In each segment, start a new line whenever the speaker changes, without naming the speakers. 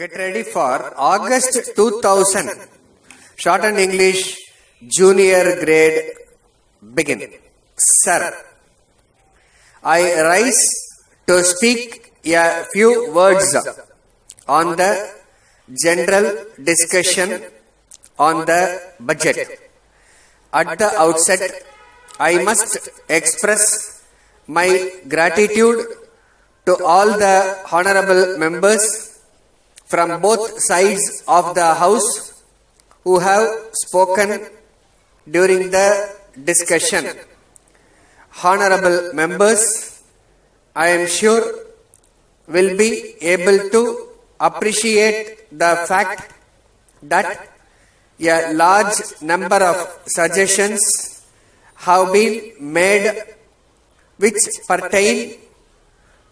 Get ready for August 2000. Shortened English Junior Grade begin. Sir, I rise to speak a few words on the general discussion on the budget. At the outset, I must express my gratitude to all the honorable members from both sides of the House who have spoken during the discussion. Honorable members, I am sure will be able to appreciate the fact that a large number of suggestions have been made which pertain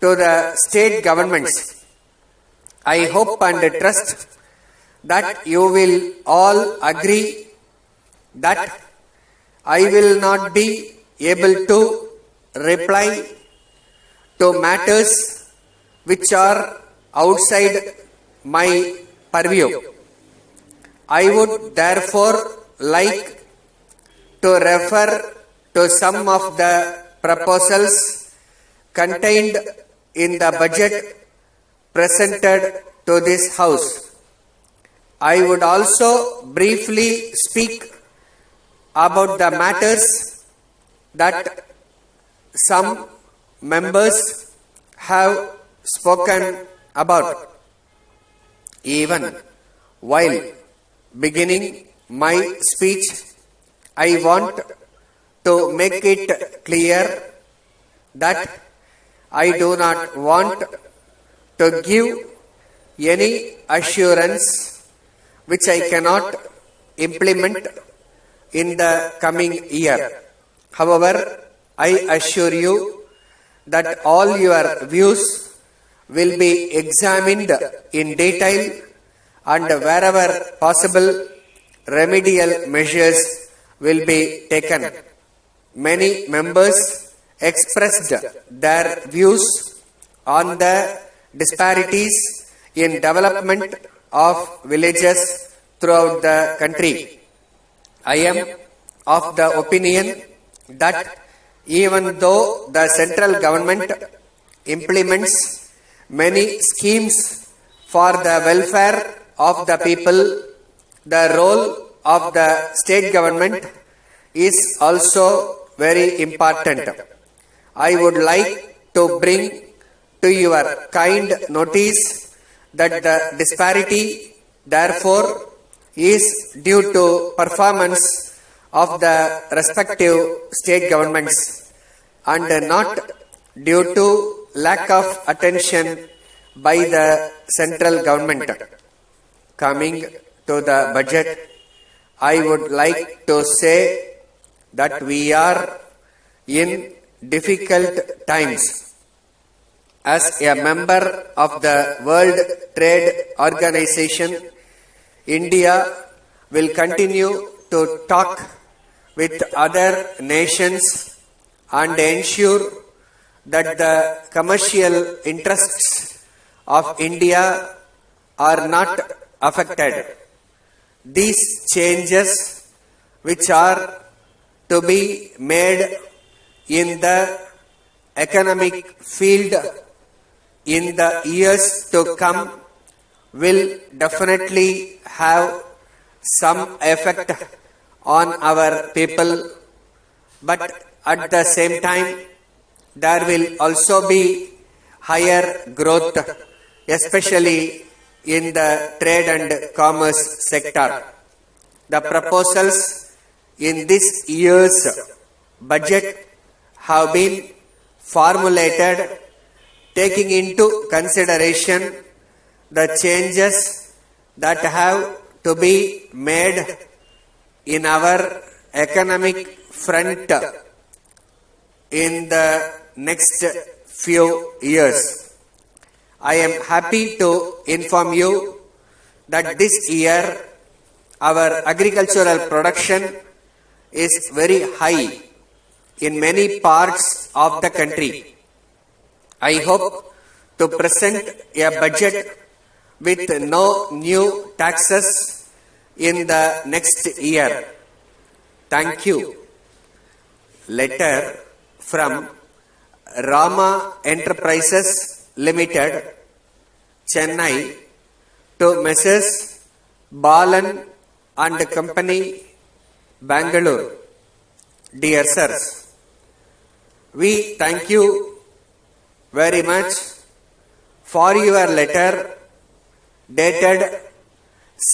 to the state governments. I hope and trust that you will all agree that I will not be able to reply to matters which are outside my purview. I would therefore like to refer to some of the proposals contained in the budget presented to this House. I would also briefly speak about the matters that some members have spoken about. Even while beginning my speech, I want to make it clear that I do not want to give any assurance which I cannot implement in the coming year. However, I assure you that all your views will be examined in detail and wherever possible, remedial measures will be taken. Many members expressed their views on the disparities in development of villages throughout the country. I am of the opinion that even though the central government implements many schemes for the welfare of the people, the role of the state government is also very important. I would like to bring to your kind notice that the disparity, therefore, is due to performance of the respective state governments and not due to lack of attention by the central government. Coming to the budget, I would like to say that we are in difficult times. As a member of the World Trade Organization, India will continue to talk with other nations and ensure that the commercial interests of India are not affected. These changes, which are to be made in the economic field in the years to come, will definitely have some effect on our people, but at the same time, there will also be higher growth, especially in the trade and commerce sector. The proposals in this year's budget have been formulated taking into consideration the changes that have to be made in our economic front in the next few years. I am happy to inform you that this year our agricultural production is very high in many parts of the country. I hope to present a budget with no new taxes in the next year. Thank you. Letter from Rama Enterprises Limited, Chennai, to Messrs. Balan and Company, Bangalore. Dear sirs, we thank you very much for your letter dated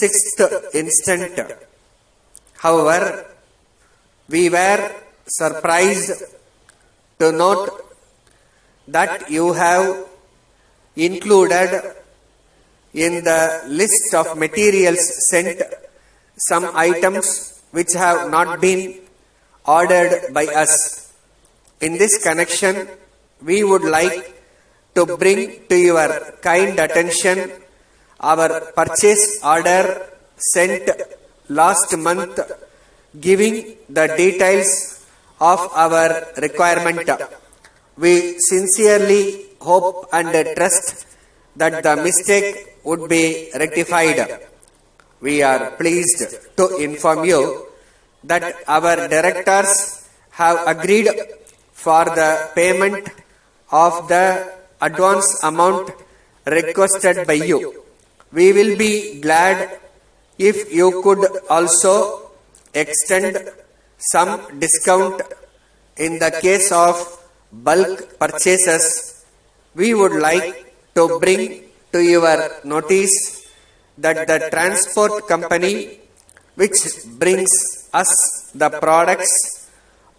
6th instant. However, we were surprised to note that you have included in the list of materials sent some items which have not been ordered by us. In this connection, we would like to bring to your kind attention our purchase order sent last month, giving the details of our requirement. We sincerely hope and trust that the mistake would be rectified. We are pleased to inform you that our directors have agreed for the payment of the advance amount requested by you. We will be glad if you could also extend some discount in the case of bulk purchases. We would like to bring to your notice that the transport company which brings us the products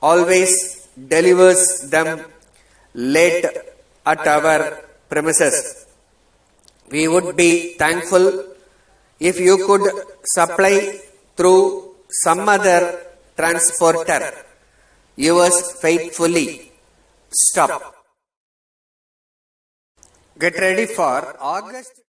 always delivers them late at our premises. We would be thankful if you could supply through some other transporter. Yours faithfully. Stop. Get ready for August